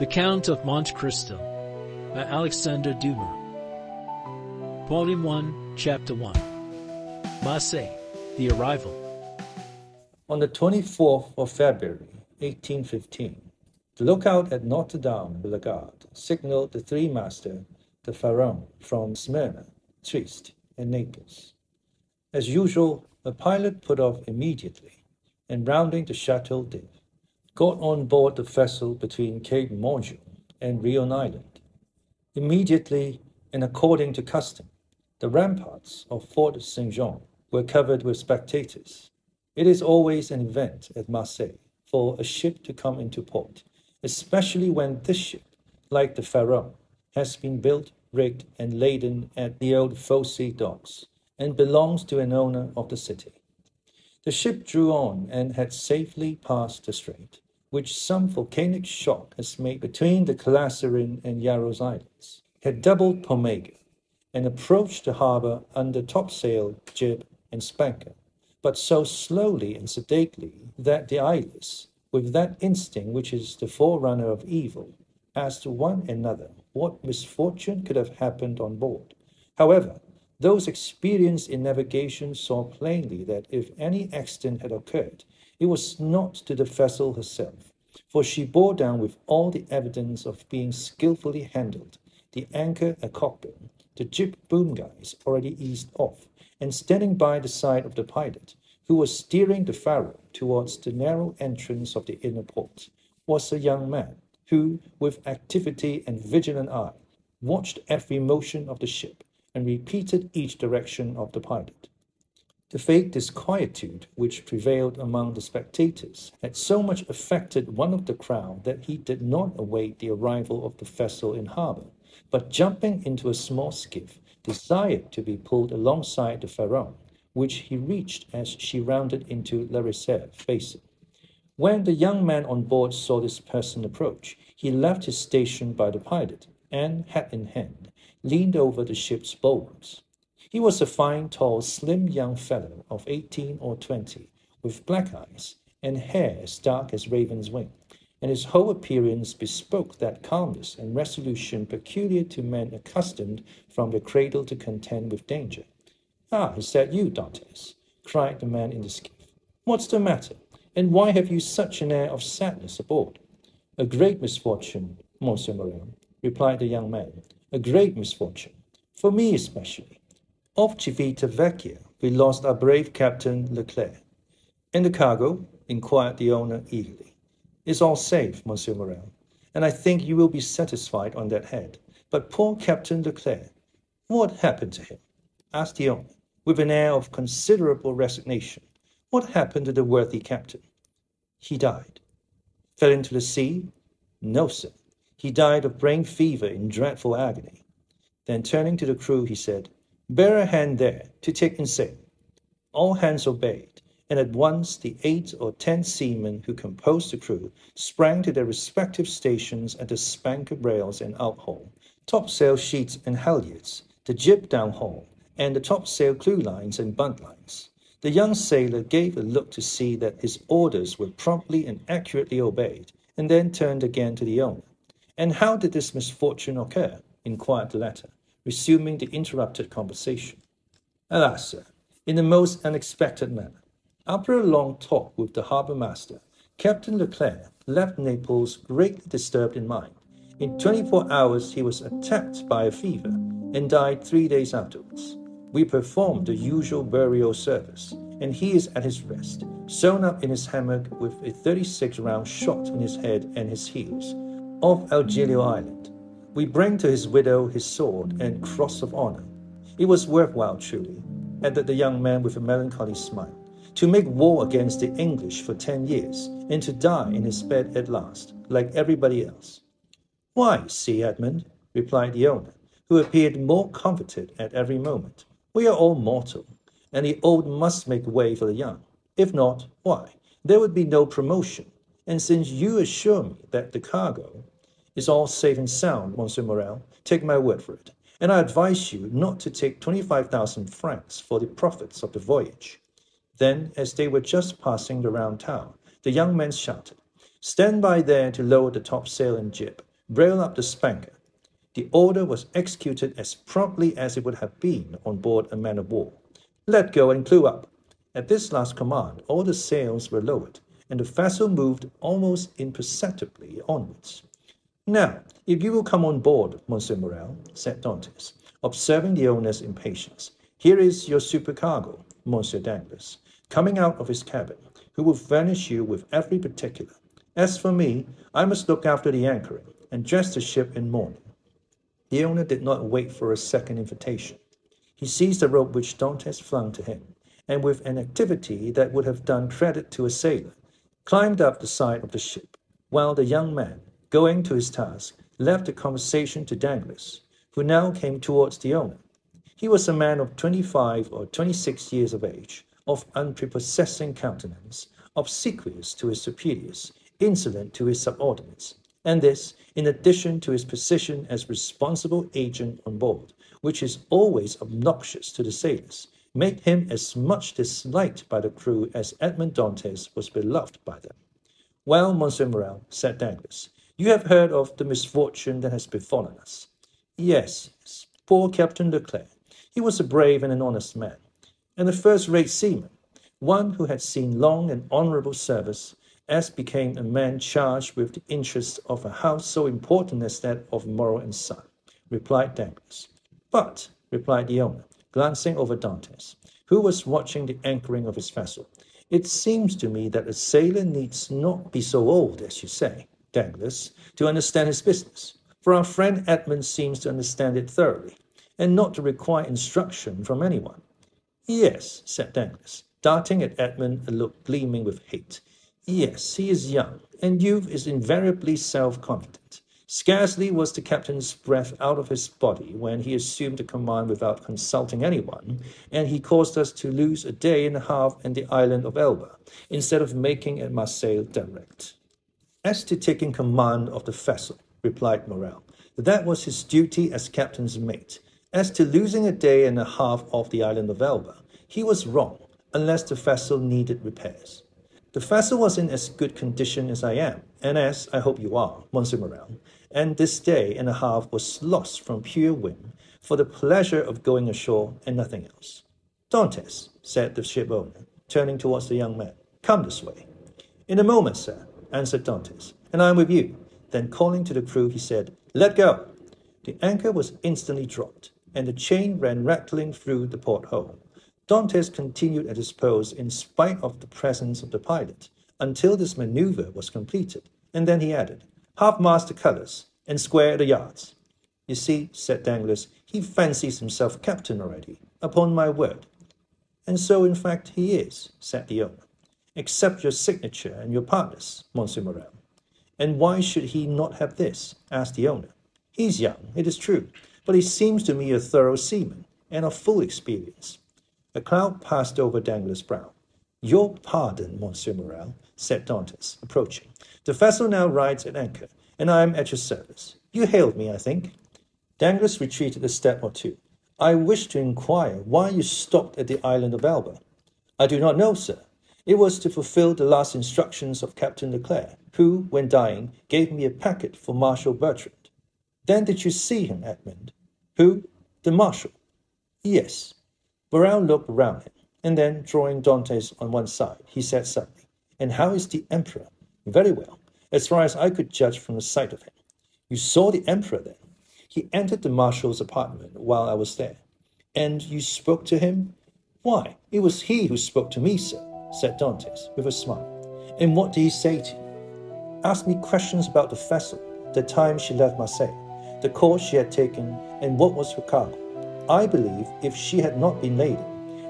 The Count of Monte Cristo by Alexandre Dumas. Volume 1, Chapter 1. Marseille, The Arrival. On the 24th of February, 1815, the lookout at Notre Dame de la Garde signaled the three-master, the Pharaon, from Smyrna, Trieste, and Naples. As usual, the pilot put off immediately, and rounding the Chateau d'If, got on board the vessel between Cape Morgiou and Rion Island. Immediately, and according to custom, the ramparts of Fort Saint-Jean were covered with spectators. It is always an event at Marseille for a ship to come into port, especially when this ship, like the Pharaon, has been built, rigged, and laden at the old Fosse docks, and belongs to an owner of the city. The ship drew on and had safely passed the strait, which some volcanic shock has made between the Calasarin and Yarrows Islands, had doubled Pomaga, and approached the harbour under topsail, jib, and spanker, but so slowly and sedately that the eyeless, with that instinct which is the forerunner of evil, asked one another what misfortune could have happened on board. However, those experienced in navigation saw plainly that if any accident had occurred, it was not to the vessel herself, for she bore down with all the evidence of being skilfully handled, the anchor a cockbill, the jib boom guys already eased off, and standing by the side of the pilot, who was steering the Pharaon towards the narrow entrance of the inner port, was a young man, who, with activity and vigilant eye, watched every motion of the ship, and repeated each direction of the pilot. The vague disquietude which prevailed among the spectators had so much affected one of the crowd that he did not await the arrival of the vessel in harbour, but jumping into a small skiff, desired to be pulled alongside the Pharaon, which he reached as she rounded into La Reserve basin. When the young man on board saw this person approach, he left his station by the pilot, and, hat in hand, leaned over the ship's bulwarks. He was a fine, tall, slim young fellow of 18 or 20, with black eyes, and hair as dark as raven's wing, and his whole appearance bespoke that calmness and resolution peculiar to men accustomed from the cradle to contend with danger. "Ah, is that you, Dantes?" cried the man in the skiff. "What's the matter, and why have you such an air of sadness aboard?" "A great misfortune, Monsieur Morrel," replied the young man. "A great misfortune, for me especially. Off Civita Vecchia we lost our brave Captain Leclerc." "And the cargo?" inquired the owner eagerly. "Is all safe, Monsieur Morrel, and I think you will be satisfied on that head. But poor Captain Leclerc, what happened to him?" asked the owner, with an air of considerable resignation. "What happened to the worthy captain?" "He died." "Fell into the sea?" "No, sir. He died of brain fever in dreadful agony." Then turning to the crew, he said, "Bear a hand there to take in sail." All hands obeyed, and at once the 8 or 10 seamen who composed the crew sprang to their respective stations at the spanker rails and outhaul, topsail sheets and halyards, the jib downhaul, and the topsail clewlines and buntlines. The young sailor gave a look to see that his orders were promptly and accurately obeyed, and then turned again to the owner. "And how did this misfortune occur?" inquired the latter, resuming the interrupted conversation. "Alas, sir, in the most unexpected manner. After a long talk with the harbour master, Captain Leclerc left Naples greatly disturbed in mind. In 24 hours he was attacked by a fever, and died 3 days afterwards. We performed the usual burial service, and he is at his rest, sewn up in his hammock with a 36-round shot in his head and his heels, off Algilio Island. We bring to his widow his sword and cross of honour. It was worthwhile, truly," added the young man with a melancholy smile, "to make war against the English for 10 years, and to die in his bed at last, like everybody else." "Why, see, Edmund," replied the owner, who appeared more comforted at every moment, "we are all mortal, and the old must make way for the young. If not, why, there would be no promotion. And since you assure me that the cargo is all safe and sound, Monsieur Morrel, take my word for it, and I advise you not to take 25,000 francs for the profits of the voyage." Then, as they were just passing the round tower, the young man shouted, "Stand by there to lower the topsail and jib. brail up the spanker. The order was executed as promptly as it would have been on board a man-of-war. Let go and clew up. At this last command, all the sails were lowered, and the vessel moved almost imperceptibly onwards. Now, if you will come on board, Monsieur Morrel, said Dantes, observing the owner's impatience, here is your supercargo, Monsieur Dantes, coming out of his cabin, who will furnish you with every particular. As for me, I must look after the anchoring and dress the ship in mourning. The owner did not wait for a second invitation. He seized the rope which Dantes flung to him, and with an activity that would have done credit to a sailor, climbed up the side of the ship, while the young man, going to his task, left the conversation to Dantes, who now came towards the owner. He was a man of 25 or 26 years of age, of unprepossessing countenance, obsequious to his superiors, insolent to his subordinates, and this, in addition to his position as responsible agent on board, which is always obnoxious to the sailors, made him as much disliked by the crew as Edmond Dantes was beloved by them. Well, Monsieur Morrel, said Dantes, you have heard of the misfortune that has befallen us. Yes, poor Captain Leclerc. He was a brave and an honest man, and a first-rate seaman, one who had seen long and honourable service, as became a man charged with the interests of a house so important as that of Morrel and Son, replied Dantes. But, replied the owner, glancing over Dantes, who was watching the anchoring of his vessel, it seems to me that a sailor needs not be so old, as you say, Dantes, to understand his business, for our friend Edmund seems to understand it thoroughly, and not to require instruction from anyone. Yes, said Dantes, darting at Edmund a look gleaming with hate. Yes, he is young, and youth is invariably self-confident. Scarcely was the captain's breath out of his body when he assumed the command without consulting anyone, and he caused us to lose a day and a half in the island of Elba, instead of making at Marseille direct. As to taking command of the vessel, replied Morrel, that was his duty as captain's mate. As to losing a day and a half off the island of Elba, he was wrong, unless the vessel needed repairs. The vessel was in as good condition as I am, and as I hope you are, Monsieur Morrel, and this day and a half was lost from pure whim, for the pleasure of going ashore and nothing else. Dantes, said the ship owner, turning towards the young man, come this way. In a moment, sir, answered Dantes, and I am with you. Then calling to the crew, he said, let go. The anchor was instantly dropped, and the chain ran rattling through the porthole. Dantes continued at his post in spite of the presence of the pilot, until this maneuver was completed, and then he added, half-mast the colours, and square the yards. You see, said Dantes, he fancies himself captain already, upon my word. And so, in fact, he is, said the owner. Accept your signature and your partner's, Monsieur Morrel. And why should he not have this? Asked the owner. He's young, it is true, but he seems to me a thorough seaman, and of full experience. A cloud passed over Dantes' brow. Your pardon, Monsieur Morrel, said Dantes, approaching. The vessel now rides at anchor, and I am at your service. You hailed me, I think. Dantes retreated a step or two. I wish to inquire why you stopped at the island of Elba. I do not know, sir. It was to fulfill the last instructions of Captain Leclerc, who, when dying, gave me a packet for Marshal Bertrand. Then did you see him, Edmund? Who? The Marshal? Yes. Morrel looked round him, and then, drawing Dantes on one side, he said suddenly, and how is the Emperor? Very well, as far as I could judge from the sight of him. You saw the Emperor, then? He entered the Marshal's apartment while I was there. And you spoke to him? Why, it was he who spoke to me, sir, said Dantes, with a smile. And what did he say to you? Asked me questions about the vessel, the time she left Marseille, the course she had taken, and what was her cargo. I believe if she had not been laden,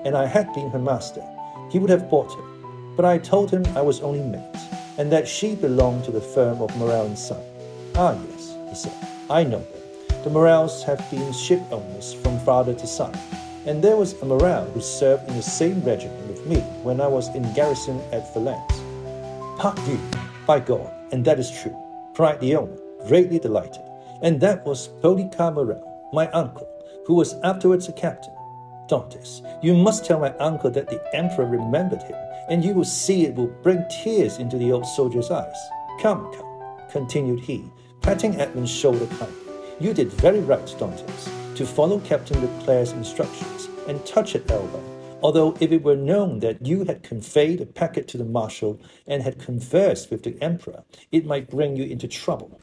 and I had been her master, he would have bought her. But I told him I was only mate, and that she belonged to the firm of Morrel and Son. Ah, yes, he said, I know them. The Morrels have been ship owners from father to son, and there was a Morrel who served in the same regiment with me when I was in garrison at Valence. Pardieu, by God, and that is true, cried the owner, greatly delighted. And that was Polycarp Morrel, my uncle, who was afterwards a captain. Dantes, you must tell my uncle that the Emperor remembered him, and you will see it will bring tears into the old soldier's eyes. Come, come, continued he, patting Edmund's shoulder kindly. You did very right, Dantes, to follow Captain Leclerc's instructions and touch at Elba, although if it were known that you had conveyed a packet to the Marshal and had conversed with the Emperor, it might bring you into trouble.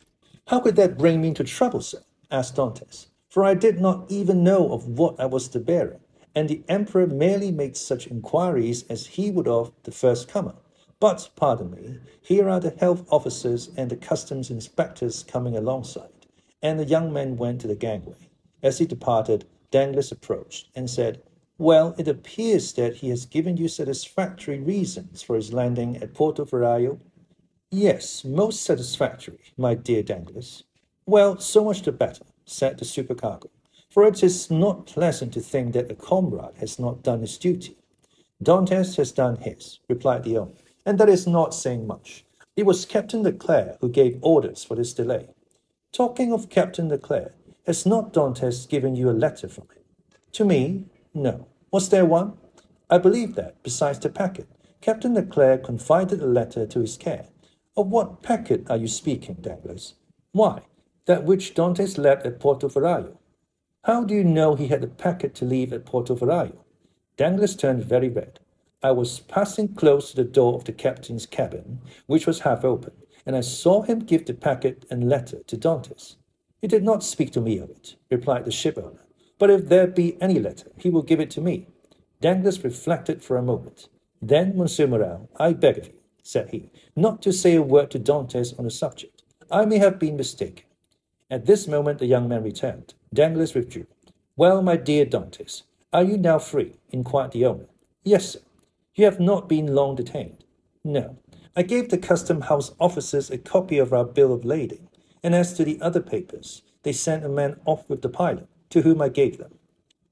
How could that bring me into trouble, sir? Asked Dantes, for I did not even know of what I was the bearer, and the Emperor merely made such inquiries as he would of the first comer. But, pardon me, here are the health officers and the customs inspectors coming alongside. And the young man went to the gangway. As he departed, Dantes approached and said, Well, it appears that he has given you satisfactory reasons for his landing at Porto Ferraio. Yes, most satisfactory, my dear Dantes. Well, so much the better, said the supercargo, for it is not pleasant to think that a comrade has not done his duty. Dantes has done his, replied the owner, and that is not saying much. It was Captain Leclerc who gave orders for this delay. Talking of Captain Leclerc, has not Dantes given you a letter from him? To me, no. Was there one? I believe that, besides the packet, Captain Leclerc confided a letter to his care. Of what packet are you speaking, Dantes? Why, that which Dantes left at Porto Ferraio. How do you know he had a packet to leave at Porto Ferraio? Dantes turned very red. I was passing close to the door of the captain's cabin, which was half open, and I saw him give the packet and letter to Dantes. He did not speak to me of it, replied the shipowner, but if there be any letter, he will give it to me. Dantes reflected for a moment. Then, Monsieur Morrel, I beg of you, said he, not to say a word to Dantes on the subject. I may have been mistaken. At this moment the young man returned. Dantes withdrew. Well, my dear Dantes, are you now free? Inquired the owner. Yes, sir. You have not been long detained. No. I gave the custom house officers a copy of our bill of lading, and as to the other papers, they sent a man off with the pilot, to whom I gave them.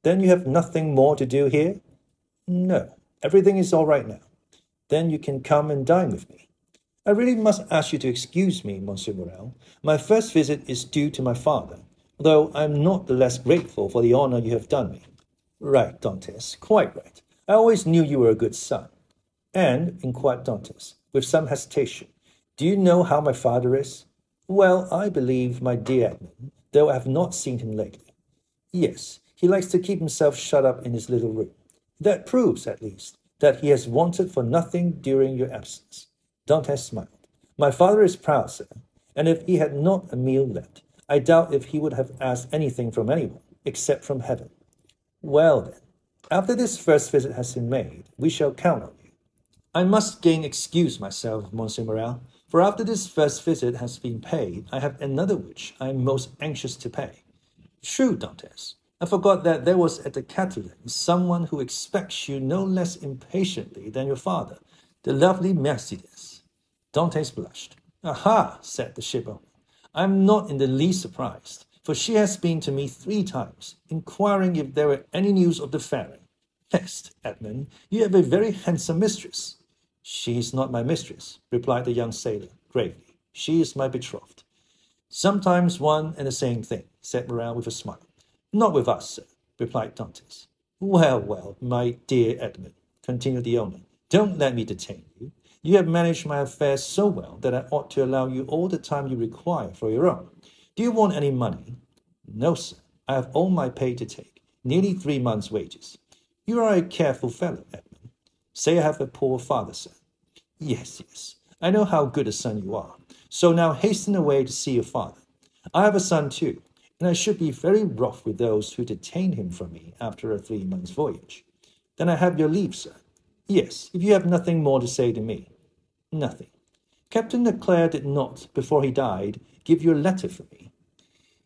Then you have nothing more to do here? No. Everything is all right now. Then you can come and dine with me. I really must ask you to excuse me, Monsieur Morrel. My first visit is due to my father, though I am not the less grateful for the honor you have done me. Right, Dantes, quite right. I always knew you were a good son. And, inquired Dantes, with some hesitation, do you know how my father is? Well, I believe, my dear Edmund, though I have not seen him lately. Yes, he likes to keep himself shut up in his little room. That proves, at least, that he has wanted for nothing during your absence. Dantes smiled. My father is proud, sir, and if he had not a meal left, I doubt if he would have asked anything from anyone, except from heaven. Well, then, after this first visit has been made, we shall count on you. I must again excuse myself, Monsieur Morrel, for after this first visit has been paid, I have another which I am most anxious to pay. True, Dantes. I forgot that there was at the Catalan someone who expects you no less impatiently than your father, the lovely Mercedes. Dantes blushed. Aha, said the shipowner. I am not in the least surprised, for she has been to me 3 times, inquiring if there were any news of the Pharaoh. Pest, Edmund, you have a very handsome mistress. She is not my mistress, replied the young sailor, gravely. She is my betrothed. Sometimes one and the same thing, said Morrel with a smile. Not with us, sir, replied Dantes. Well, well, my dear Edmund, continued the owner, don't let me detain you. You have managed my affairs so well that I ought to allow you all the time you require for your own. Do you want any money? No, sir. I have all my pay to take, nearly 3 months' wages. You are a careful fellow, Edmund. Say I have a poor father, sir. Yes, yes. I know how good a son you are. So now hasten away to see your father. I have a son too, and I should be very rough with those who detain him from me after a 3 months' voyage. Then I have your leave, sir. Yes, if you have nothing more to say to me. Nothing. Captain Leclerc did not, before he died, give you a letter for me.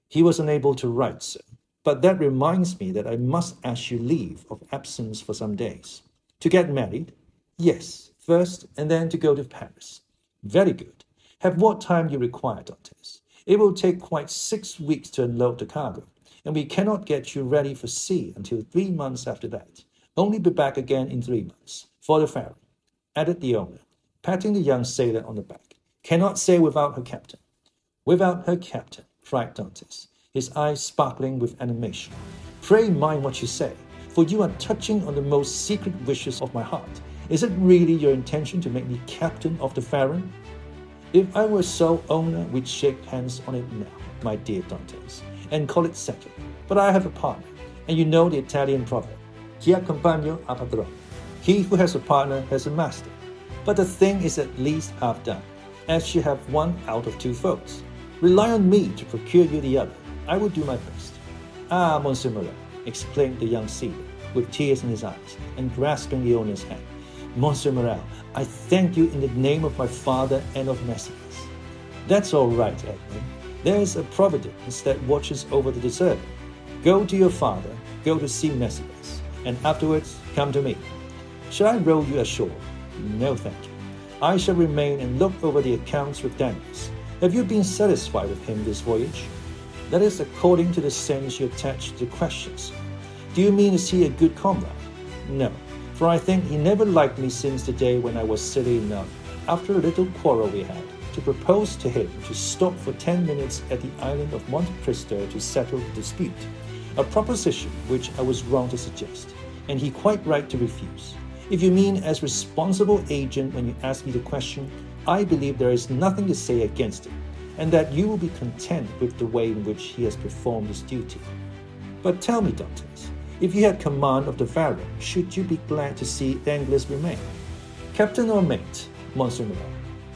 He was unable to write, sir. But that reminds me that I must ask you leave of absence for some days. To get married? Yes, first, and then to go to Paris. Very good. Have what time you require, Dantes. It will take quite 6 weeks to unload the cargo, and we cannot get you ready for sea until 3 months after that. Only be back again in 3 months, for the Pharaoh, added the owner, patting the young sailor on the back. Cannot say without her captain. Without her captain, cried Dantes, his eyes sparkling with animation. Pray mind what you say, for you are touching on the most secret wishes of my heart. Is it really your intention to make me captain of the Pharaoh? If I were sole owner, we'd shake hands on it now, my dear Dantes, and call it settled. But I have a partner, and you know the Italian proverb, chi accompagna a padrone. He who has a partner has a master. But the thing is at least half done, as you have one out of two votes. Rely on me to procure you the other. I will do my best. Ah, Monsieur Morrel, exclaimed the young sailor, with tears in his eyes, and grasping the owner's hand. Monsieur Morrel, I thank you in the name of my father and of Messias. That's all right, Edmund. There is a providence that watches over the deserving. Go to your father, go to see Messias, and afterwards come to me. Shall I row you ashore? No, thank you. I shall remain and look over the accounts with Dantes. Have you been satisfied with him this voyage? That is according to the sense you attach to the questions. Do you mean is he a good comrade? No, for I think he never liked me since the day when I was silly enough, after a little quarrel we had, to propose to him to stop for 10 minutes at the island of Monte Cristo to settle the dispute, a proposition which I was wrong to suggest, and he quite right to refuse. If you mean as responsible agent when you ask me the question, I believe there is nothing to say against it, and that you will be content with the way in which he has performed his duty. But tell me, Dantes, if you had command of the Pharaoh, should you be glad to see Danglars remain? Captain or mate, Monsieur Morrel,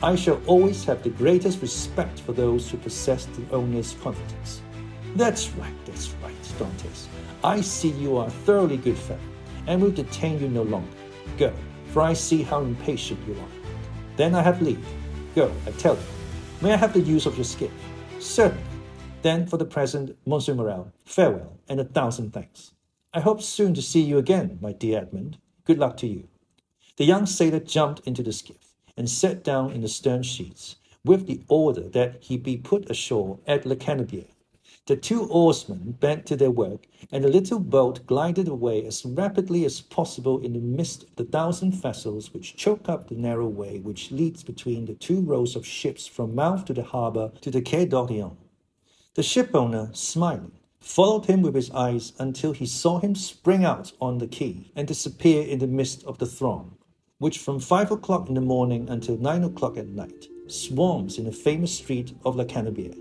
I shall always have the greatest respect for those who possess the owner's confidence. That's right, Dantes. I see you are a thoroughly good fellow, and will detain you no longer. Go, for I see how impatient you are. Then I have leave. Go, I tell you. May I have the use of your skiff? Certainly. Then for the present, Monsieur Morrel, farewell, and 1,000 thanks. I hope soon to see you again, my dear Edmund. Good luck to you. The young sailor jumped into the skiff and sat down in the stern sheets, with the order that he be put ashore at Le Canebier. The two oarsmen bent to their work, and the little boat glided away as rapidly as possible in the midst of the 1,000 vessels which choke up the narrow way which leads between the two rows of ships from mouth to the harbour to the Quai d'Orléans. The shipowner, smiling, followed him with his eyes until he saw him spring out on the quay and disappear in the midst of the throng, which from 5 o'clock in the morning until 9 o'clock at night swarms in the famous street of Le Canebier,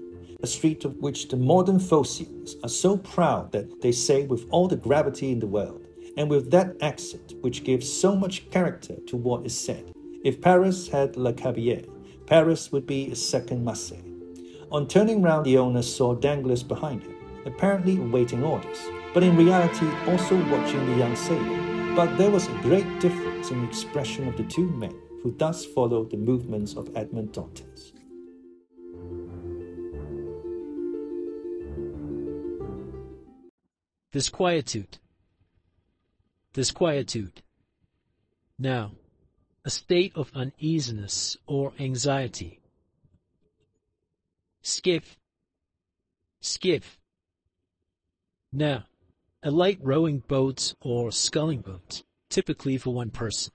a street of which the modern Phocians are so proud that they say with all the gravity in the world, and with that accent which gives so much character to what is said, if Paris had Le Canebier, Paris would be a second Marseille. On turning round, the owner saw Danglars behind him, apparently awaiting orders, but in reality also watching the young sailor. But there was a great difference in the expression of the two men who thus followed the movements of Edmond Dantes. Disquietude. Now, a state of uneasiness or anxiety. Skiff. Now, a light rowing boat or sculling boat, typically for one person.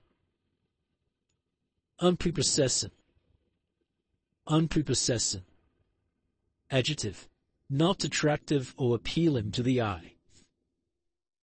Unprepossessing. Adjective, not attractive or appealing to the eye.